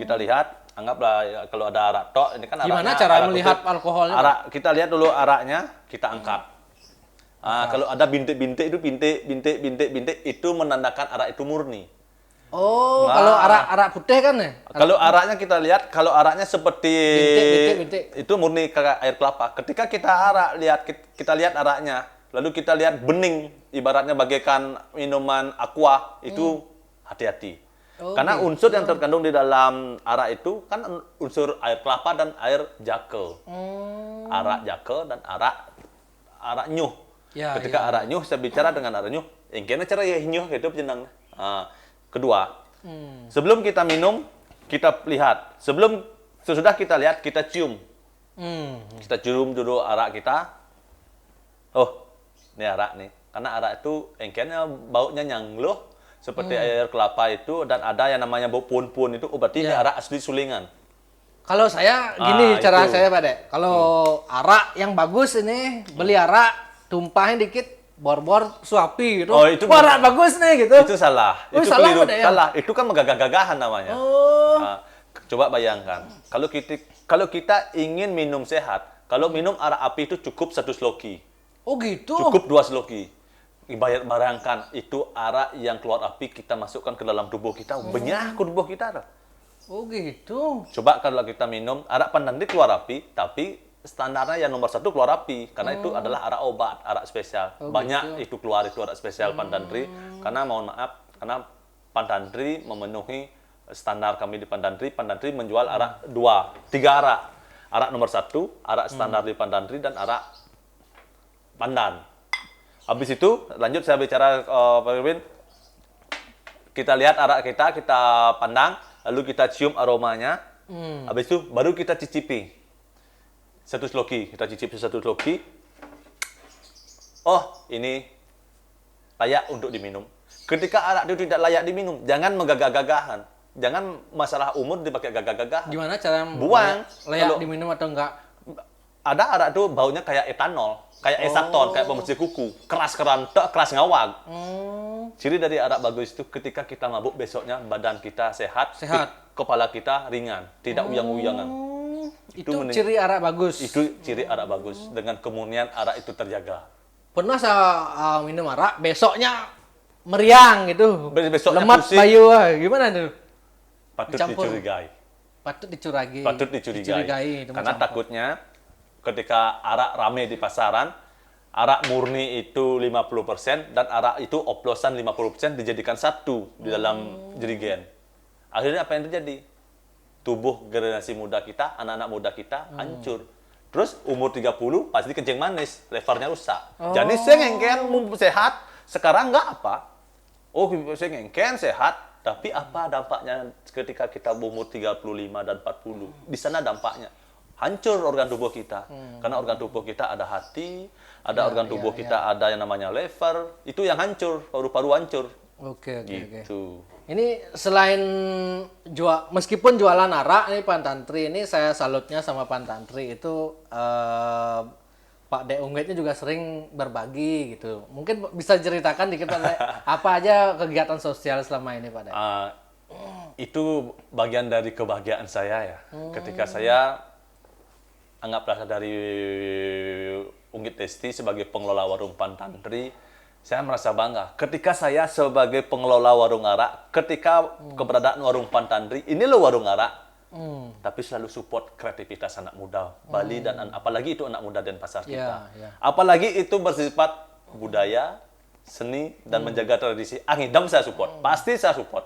Kita lihat, anggaplah ya, kalau ada arak tok, ini kan Gimana araknya, cara arak melihat putih. alkoholnya? Arak, kita lihat dulu araknya, kita angkat. Kalau ada bintik-bintik itu bintik, itu menandakan arak itu murni. Oh, Nah. kalau arak putih kan ya? Kalau araknya kita lihat, kalau araknya seperti Bintik. itu murni kayak air kelapa. Ketika kita kita lihat araknya, lalu kita lihat bening, ibaratnya bagaikan minuman aqua, itu hati-hati. Oh, Karena unsur yang terkandung di dalam arak itu kan unsur air kelapa dan air jakel. Arak jakel dan arak nyuh. Ya, Ketika arak nyuh, saya bicara dengan arak nyuh, ingkena cara ya nyuh itu jenang. Kedua, sebelum kita minum, kita lihat. Sesudah kita lihat, kita cium. Kita cium dulu arak kita. Oh, ini arak nih. Karena arak itu engkennya baunya nyangluh seperti air kelapa itu, dan ada yang namanya bau pun-pun itu, berarti ini arak asli sulingan. Kalau saya gini cara saya Pak Dek. Kalau arak yang bagus ini beli arak tumpahin dikit bor-bor suapi gitu. Oh, itu wah, arak bagus nih gitu. Itu salah. Oh, Itu salah keliru. Pak Dek, ya? Salah. Itu kan megagah-gagahan namanya. Oh. Coba bayangkan, kalau kita ingin minum sehat, kalau minum arak api itu cukup 1 sloki. Oh gitu. Cukup 2 sloki. Bayangkan, itu arak yang keluar api kita masukkan ke dalam tubuh kita, banyak ke tubuh kita. Oh gitu. Coba kalau kita minum arak Pantantri keluar api, tapi standarnya yang nomor 1 keluar api, karena itu adalah arak obat, arak spesial. Banyak itu keluar, itu arak spesial Pantantri, karena mohon maaf, karena Pantantri memenuhi standar kami di Pantantri. Pantantri menjual arak 3 arak. Arak nomor 1, arak standar di Pantantri, dan arak pandan. Habis itu, lanjut saya bicara, Pak Irwin. Kita lihat arak kita pandang, lalu kita cium aromanya. Habis itu, baru kita cicipi. 1 sloki, kita cicipi 1 sloki. Oh, ini layak untuk diminum. Ketika arak itu tidak layak diminum, jangan megagah-gagahan. Jangan masalah umur dipakai gagah-gagahan. Gimana cara Buang. layak Kalau- diminum atau enggak? Ada arak tuh baunya kayak etanol, kayak esaton, kayak pembersih kuku, keras kerantek, keras ngawag. Ciri dari arak bagus itu ketika kita mabuk besoknya badan kita sehat, kepala kita ringan, tidak uyang-uyangan. Itu mening- ciri arak bagus. Itu ciri arak bagus. Dengan kemurnian arak itu terjaga. Pernah saya minum arak, besoknya meriang gitu. Besoknya lemat pusing. bayu, gimana tuh? Patut Dicampur. dicurigai. Patut dicurigai. Patut dicurigai. itu Karena mencampur. takutnya ketika arak rame di pasaran, arak murni itu 50% dan arak itu oplosan 50% dijadikan satu di dalam jerigen. Akhirnya apa yang terjadi? Tubuh generasi muda kita, anak-anak muda kita hancur. Terus umur 30 pasti kencing manis, levernya rusak. Jadi saya ngengken sehat, sekarang nggak apa. Oh, saya ngengken sehat, tapi apa dampaknya ketika kita umur 35 dan 40? Di sana dampaknya hancur organ tubuh kita. Karena organ tubuh kita ada hati, ada organ tubuh kita ada yang namanya lever, itu yang hancur, paru-paru hancur. Oke. Gitu. Ini selain meskipun jualan arak nih Pantantri ini, saya salutnya sama Pantantri itu Pak De Unggitnya juga sering berbagi gitu. Mungkin bisa ceritakan dikit Pak De, apa aja kegiatan sosial selama ini Pak De? Itu bagian dari kebahagiaan saya ya. Ketika saya anggaplah dari Unggit Testi sebagai pengelola warung Pantantri, saya merasa bangga. Ketika saya sebagai pengelola warung arak, ketika keberadaan warung Pantantri, ini loh warung arak. tapi selalu support kreativitas anak muda Bali dan apalagi itu anak muda Denpasar kita. Ya. Apalagi itu bersifat budaya, seni dan menjaga tradisi. Angidam saya support, pasti saya support.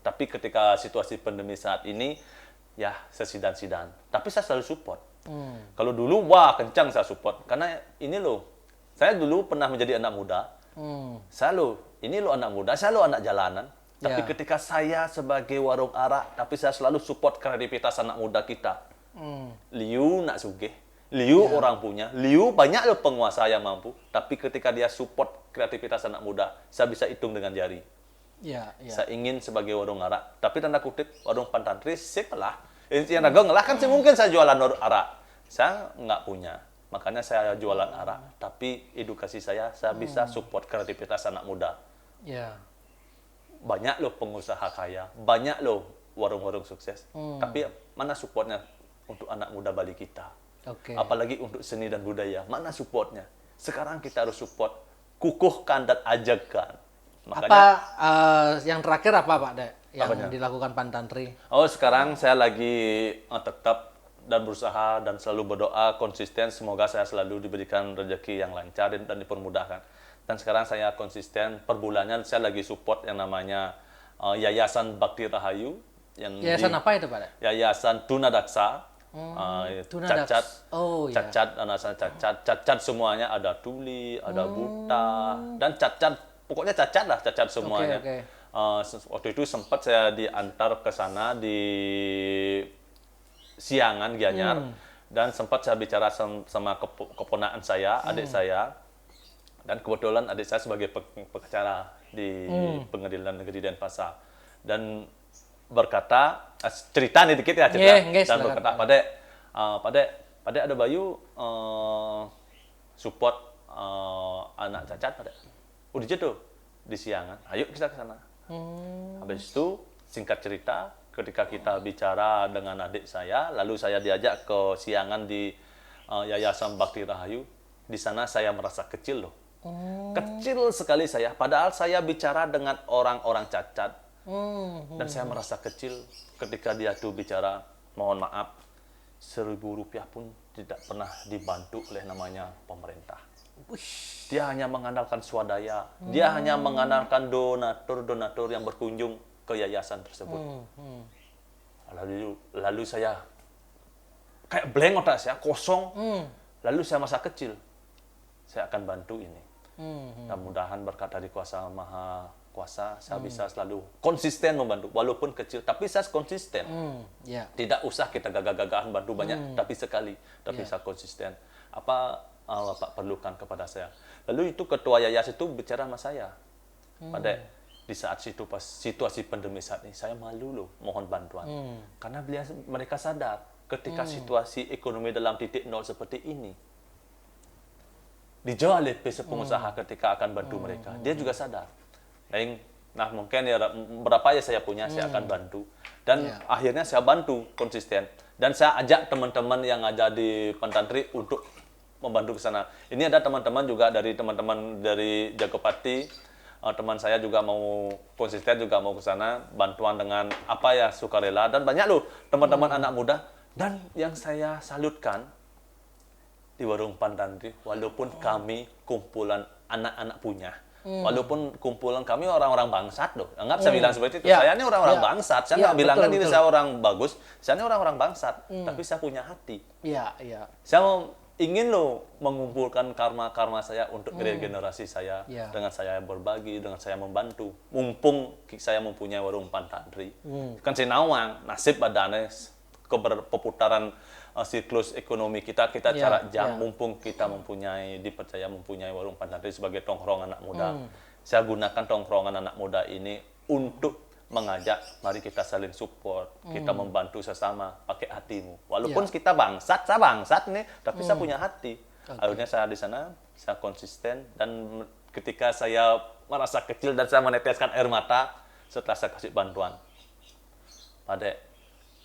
Tapi ketika situasi pandemi saat ini, ya sesidan-sidan. Tapi saya selalu support. Kalau dulu wah kencang saya support karena ini loh, saya dulu pernah menjadi anak muda. Saya loh, ini loh anak muda, saya loh anak jalanan. Tapi ketika saya sebagai warung arak, tapi saya selalu support kreativitas anak muda kita. Liu nak sugih, Liu orang punya, Liu banyak loh penguasa yang mampu. Tapi ketika dia support kreativitas anak muda, saya bisa hitung dengan jari. Saya ingin sebagai warung arak, tapi tanda kutip warung pantantri sip lah. Yang dagang lah kan mungkin saya jualan arak. Saya nggak punya, makanya saya jualan arak. Tapi edukasi saya bisa support kreativitas anak muda. Banyak loh pengusaha kaya, banyak loh warung-warung sukses. Tapi mana supportnya untuk anak muda Bali kita? Apalagi untuk seni dan budaya, mana supportnya? Sekarang kita harus support, kukuhkan dan ajarkan. Makanya, yang terakhir apa Pak Dek yang dilakukan Pantantri? Oh sekarang saya lagi tetap dan berusaha dan selalu berdoa konsisten, semoga saya selalu diberikan rezeki yang lancar dan dipermudahkan. Dan sekarang saya konsisten, per bulannya saya lagi support yang namanya Yayasan Bakti Rahayu. Yayasan apa itu Pak Dek? Yayasan Tunadaksa. Cacat, cacat semuanya, ada tuli, ada buta, dan cacat, pokoknya cacat lah, cacat semuanya. Waktu itu sempat saya diantar ke sana di Siangan, Gianyar, dan sempat saya bicara sama keponakan saya, adik saya, dan kebetulan adik saya sebagai pengacara di Pengadilan Negeri Denpasar, dan berkata, cerita nih dikit ya, dan berkata, Pade ada Bayu support anak cacat, Pade. Udah jatuh di Siangan, ayo kita ke sana. Habis itu singkat cerita, ketika kita bicara dengan adik saya, lalu saya diajak ke Siangan di Yayasan Bakti Rahayu. Di sana saya merasa kecil loh, kecil sekali saya. Padahal saya bicara dengan orang-orang cacat, dan saya merasa kecil ketika dia tuh bicara, mohon maaf, Rp1.000 pun tidak pernah dibantu oleh namanya pemerintah. Dia hanya mengandalkan swadaya, dia hanya mengandalkan donatur-donatur yang berkunjung ke yayasan tersebut. Lalu saya kayak blank otak saya, kosong. Lalu saya masa kecil, saya akan bantu ini. Mudah-mudahan berkat dari Kuasa Maha Kuasa, saya bisa selalu konsisten membantu, walaupun kecil, tapi saya konsisten. Tidak usah kita gagah-gagahan bantu banyak, tapi sekali, tapi saya konsisten. Apa Bapak perlukan kepada saya? Lalu itu ketua yayasan itu bicara sama saya, Pada di saat pas situasi pandemi saat ini, saya malu loh mohon bantuan, karena mereka sadar ketika situasi ekonomi dalam titik nol seperti ini, dijauh oleh pengusaha ketika akan bantu mereka, dia juga sadar. Nah mungkin ya berapa ya saya punya, saya akan bantu. Dan akhirnya saya bantu konsisten. Dan saya ajak teman-teman yang ada di Pantantri untuk membantu ke sana. Ini ada teman-teman juga dari teman-teman dari Jagopati. Teman saya juga mau konsisten, juga mau ke sana. Bantuan dengan apa ya, sukarela. Dan banyak loh teman-teman anak muda. Dan yang saya salutkan di warung Pantantri, walaupun kami kumpulan anak-anak punya, walaupun kumpulan kami orang-orang bangsat loh, anggap saya bilang seperti itu. Saya ini orang-orang bangsat, saya nggak bilangkan diri saya orang bagus, saya ini orang-orang bangsat, tapi saya punya hati. Saya ingin loh mengumpulkan karma-karma saya untuk generasi saya, dengan saya berbagi, dengan saya membantu. Mumpung saya mempunyai warung Pantantri, kan saya nawang nasib badannya keputaran siklus ekonomi kita cara jam, mumpung kita dipercaya mempunyai warung Pantantri sebagai tongkrongan anak muda. Saya gunakan tongkrongan anak muda ini untuk mengajak, mari kita saling support, kita membantu sesama, pakai hatimu. Walaupun kita bangsat, saya bangsat nih, tapi saya punya hati. Akhirnya saya di sana, saya konsisten, dan ketika saya merasa kecil dan saya meneteskan air mata setelah saya kasih bantuan, Padek,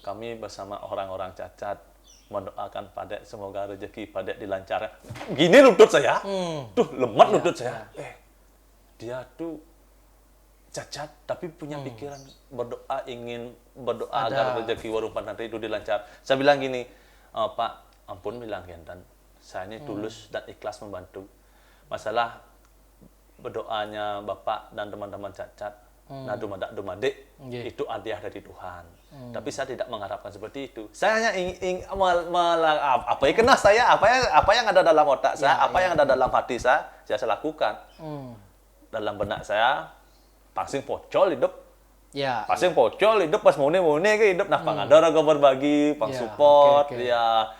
kami bersama orang-orang cacat mendoakan Padek semoga rezeki Padek dilancarkan. Gini lutut saya, tuh lemot lutut saya. Dia tuh cacat tapi punya pikiran berdoa, ingin berdoa agar rezeki warung Pantantri itu dilancar. Saya bilang gini, Pak, ampun bilang Gentan, saya ini tulus dan ikhlas membantu. Masalah berdoanya Bapak dan teman-teman cacat, nah dumadak-dumadik, itu hadiah dari Tuhan. Tapi saya tidak mengharapkan seperti itu. Saya hanya ingin apa yang kena saya, apa yang ada dalam otak saya, apa yang ada dalam hati saya lakukan. Dalam benak saya, pasing pocol hidup. Ya. Pasing pocol hidup pas mune-mune ke hidup. Nah, pangadara ke berbagi, pang support, ya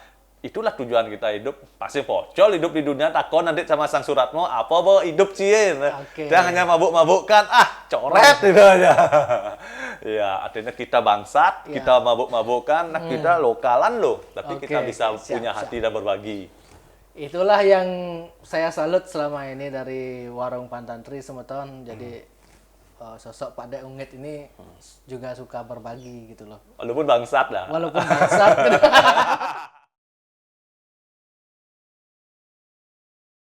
itulah tujuan kita hidup. Pasing pocol hidup di dunia, takon nanti sama Sang Suratmo apa bawa hidup cien. Dia hanya mabuk-mabukkan, coret gitu aja. Ya, artinya kita bangsat, kita mabuk-mabukkan, nah kita lokalan loh, tapi kita bisa punya hati dan berbagi. Itulah yang saya salut selama ini dari Warung Pantantri Semeton. Jadi sosok Pak Dek Ungit ini juga suka berbagi gitu loh. Walaupun bangsat lah. Walaupun bangsat.